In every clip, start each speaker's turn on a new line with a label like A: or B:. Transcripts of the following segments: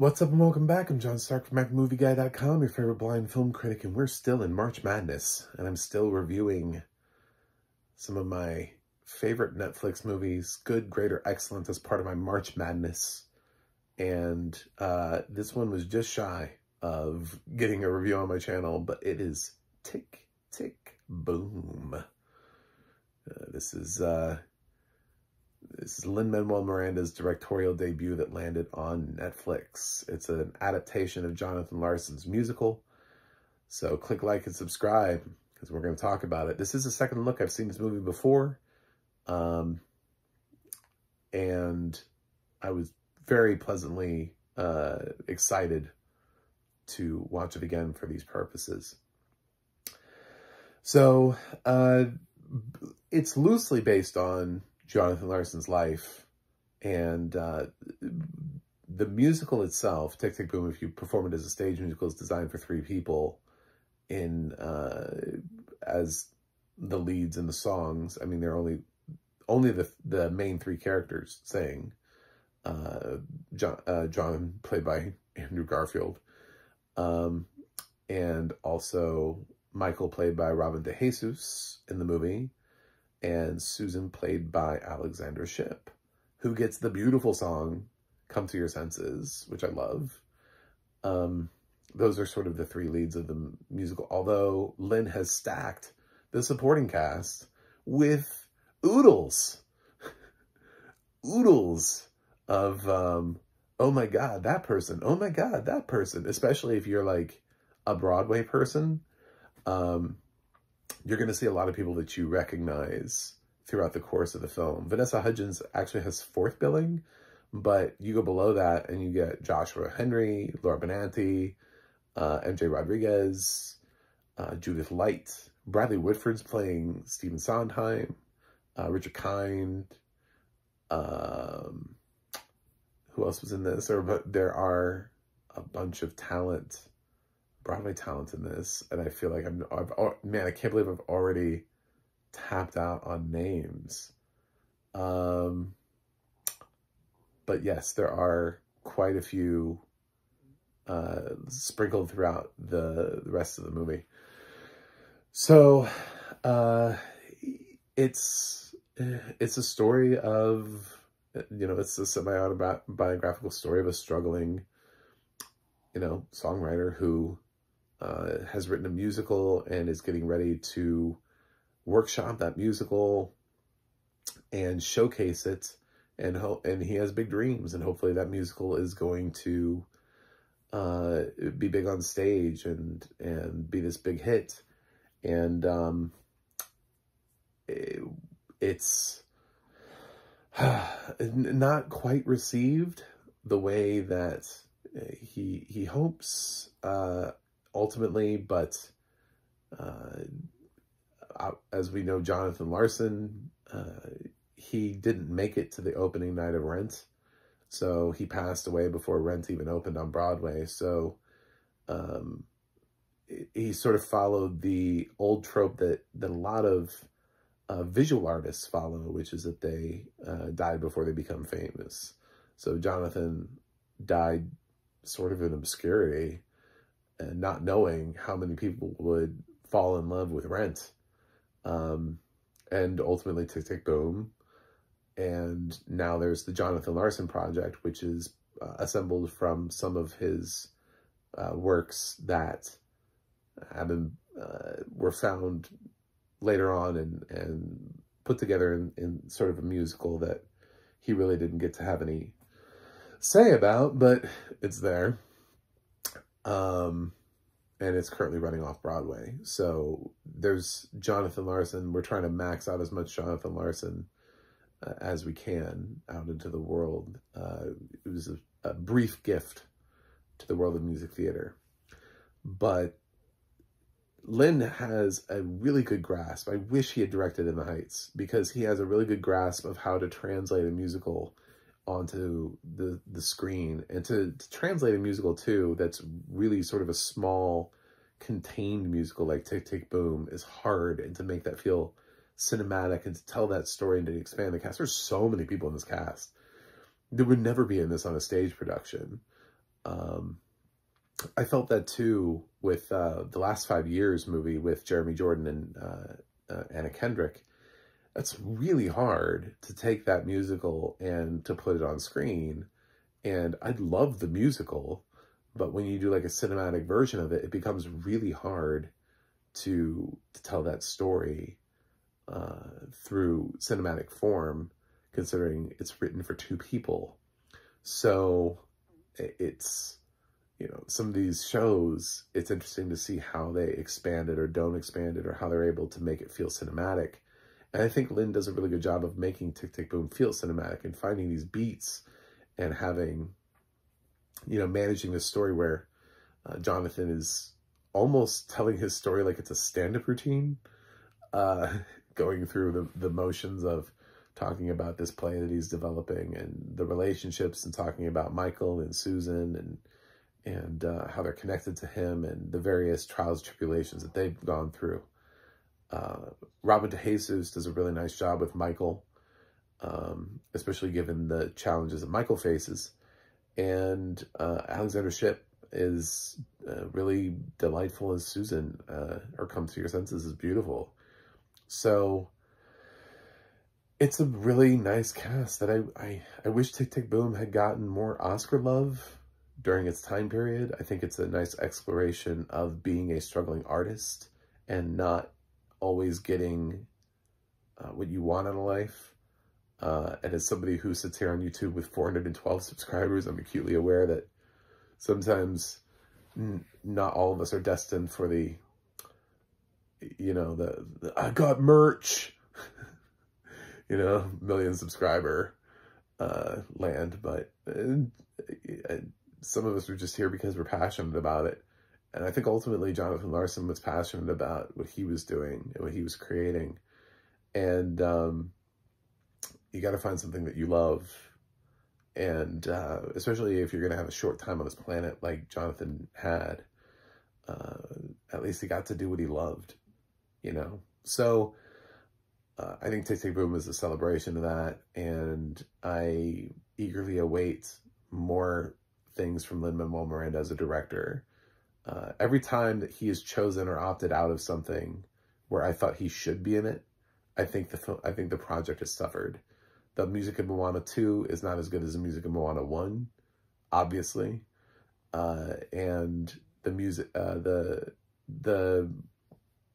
A: What's up and welcome back. I'm John Stark from MacMovieGuy.com, your favorite blind film critic, and we're still in March Madness, and I'm still reviewing some of my favorite Netflix movies, good, great, or excellent, as part of my March Madness. And this one was just shy of getting a review on my channel, but it is Tick, Tick, Boom. This is Lin-Manuel Miranda's directorial debut that landed on Netflix. It's an adaptation of Jonathan Larson's musical. So click like and subscribe because we're going to talk about it. This is a second look. I've seen this movie before. And I was very pleasantly excited to watch it again for these purposes. So it's loosely based on Jonathan Larson's life, and the musical itself, Tick, Tick, Boom, if you perform it as a stage musical, is designed for 3 people in as the leads in the songs. I mean, they're only the main 3 characters sing. John, played by Andrew Garfield, and also Michael, played by Robin DeJesus in the movie, and Susan, played by Alexandra Shipp, who gets the beautiful song, Come to Your Senses, which I love. Those are sort of the 3 leads of the musical, although Lin has stacked the supporting cast with oodles. Oodles of, oh my God, that person. Oh my God, that person. Especially if you're like a Broadway person. You're going to see a lot of people that you recognize throughout the course of the film. Vanessa Hudgens actually has 4th billing, but you go below that and you get Joshua Henry, Laura Benanti, MJ Rodriguez, Judith Light, Bradley Whitford's playing Stephen Sondheim, Richard Kind. Who else was in this? There are a bunch of Broadway talent in this, and I feel like man, I can't believe I've already tapped out on names. But yes, there are quite a few sprinkled throughout the rest of the movie. So it's a story of, it's a semi-autobiographical story of a struggling, songwriter who has written a musical and is getting ready to workshop that musical and showcase it, and he has big dreams, and hopefully that musical is going to be big on stage and be this big hit. And it's not quite received the way that he hopes ultimately, but as we know, Jonathan Larson, he didn't make it to the opening night of Rent, so he passed away before Rent even opened on Broadway. So he sort of followed the old trope that a lot of visual artists follow, which is that they died before they become famous. So Jonathan died sort of in obscurity, and not knowing how many people would fall in love with Rent, and ultimately Tick, Tick, Boom. And now there's the Jonathan Larson Project, which is assembled from some of his works that have been, were found later on and put together in sort of a musical that he really didn't get to have any say about, but it's there. And it's currently running off Broadway. So there's Jonathan Larson. We're trying to max out as much Jonathan Larson as we can out into the world. It was a brief gift to the world of music theater. But Lin has a really good grasp. I wish he had directed In the Heights, because he has a really good grasp of how to translate a musical onto the screen, and to translate a musical too that's really sort of a small, contained musical like Tick, Tick, Boom is hard, and to make that feel cinematic and to tell that story and to expand the cast. There's so many people in this cast that would never be in this on a stage production. I felt that too with the Last 5 Years movie with Jeremy Jordan and Anna Kendrick. That's really hard to take that musical and to put it on screen. And I love the musical, but when you do like a cinematic version of it, it becomes really hard to tell that story through cinematic form, considering it's written for two people. So it's, you know, some of these shows, it's interesting to see how they expand it or don't expand it, or how they're able to make it feel cinematic. And I think Lin does a really good job of making Tick, Tick, Boom feel cinematic and finding these beats and having, you know, managing this story where Jonathan is almost telling his story like it's a stand-up routine, going through the motions of talking about this play that he's developing and the relationships, and talking about Michael and Susan and how they're connected to him and the various trials and tribulations that they've gone through. Robin DeJesus does a really nice job with Michael, especially given the challenges that Michael faces. And Alexander Shipp is really delightful as Susan, or Come to Your Senses is beautiful. So it's a really nice cast that I wish Tick, Tick, Boom had gotten more Oscar love during its time period. I think it's a nice exploration of being a struggling artist and not always getting what you want out of life. And as somebody who sits here on YouTube with 412 subscribers, I'm acutely aware that sometimes not all of us are destined for the, you know, the I got merch, you know, million subscriber land. But some of us are just here because we're passionate about it. And I think ultimately Jonathan Larson was passionate about what he was doing and what he was creating. And you got to find something that you love. And especially if you're going to have a short time on this planet like Jonathan had, at least he got to do what he loved, you know? So I think Tick, Tick, Boom is a celebration of that. And I eagerly await more things from Lin-Manuel Miranda as a director. Every time that he has chosen or opted out of something where I thought he should be in it, I think the project has suffered. The music of Moana 2 is not as good as the music of Moana 1, obviously. And the music, the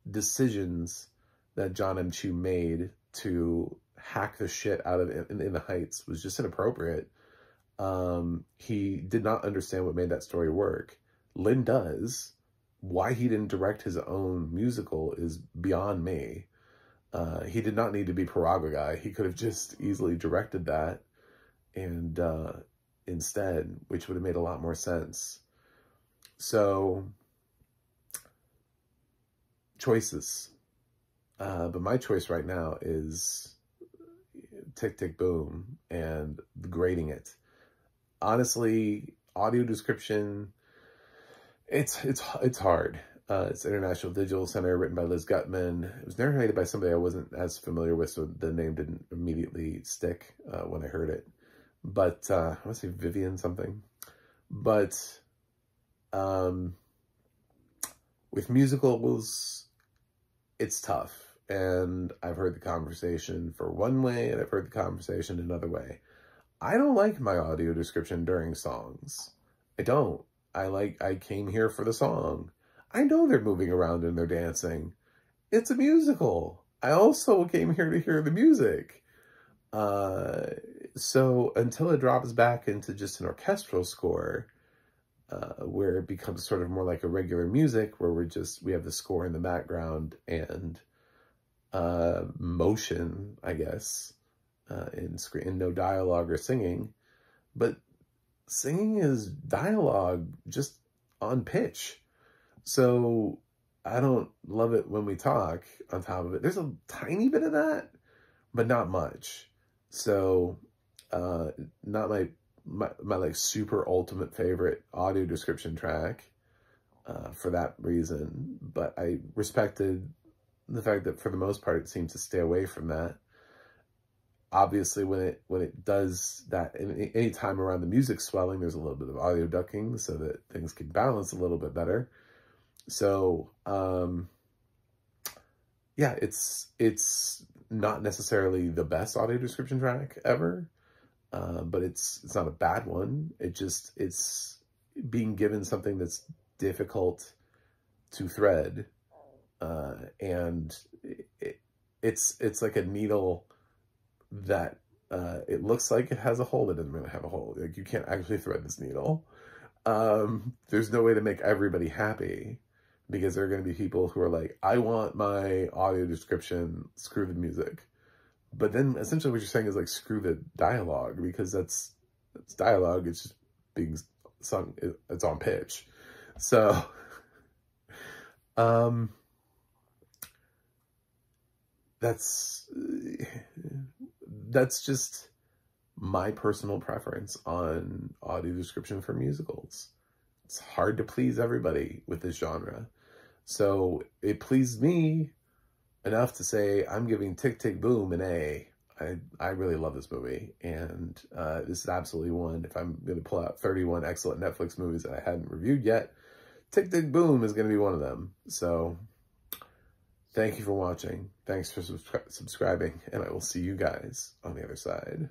A: decisions that John M. Chu made to hack the shit out of in the Heights was just inappropriate. He did not understand what made that story work. Lin does. Why he didn't direct his own musical is beyond me. He did not need to be Paraga guy. He could have just easily directed that and instead, which would have made a lot more sense. So, choices. But my choice right now is Tick, Tick, Boom and grading it. Honestly, audio description, it's hard. It's International Digital Center, written by Liz Gutman. It was narrated by somebody I wasn't as familiar with, so the name didn't immediately stick when I heard it. But I want to say Vivian something. But with musicals, it's tough. And I've heard the conversation for one way, and I've heard the conversation another way. I don't like my audio description during songs. I don't. I came here for the song. I know they're moving around and they're dancing. It's a musical. I also came here to hear the music. So until it drops back into just an orchestral score, where it becomes sort of more like a regular music, where we have the score in the background and motion, I guess, in no dialogue or singing. But singing is dialogue just on pitch. So I don't love it when we talk on top of it. There's a tiny bit of that, but not much. So not my like super ultimate favorite audio description track for that reason. But I respected the fact that for the most part it seemed to stay away from that. obviously when it does that, any time around the music swelling, there's a little bit of audio ducking so that things can balance a little bit better. So, yeah, it's not necessarily the best audio description track ever, but it's not a bad one. It's being given something that's difficult to thread, and it's like a needle that it looks like it has a hole, but it doesn't really have a hole. Like, you can't actually thread this needle. There's no way to make everybody happy, because there are going to be people who are like, I want my audio description, screw the music. But then essentially what you're saying is like, screw the dialogue, because that's dialogue. It's just being sung. It's on pitch. So, that's just my personal preference on audio description for musicals. It's hard to please everybody with this genre. So it pleased me enough to say I'm giving Tick, Tick, Boom an A. I really love this movie, and this is absolutely one. If I'm going to pull out 31 excellent Netflix movies that I hadn't reviewed yet, Tick, Tick, Boom is going to be one of them. So thank you for watching. Thanks for subscribing, and I will see you guys on the other side.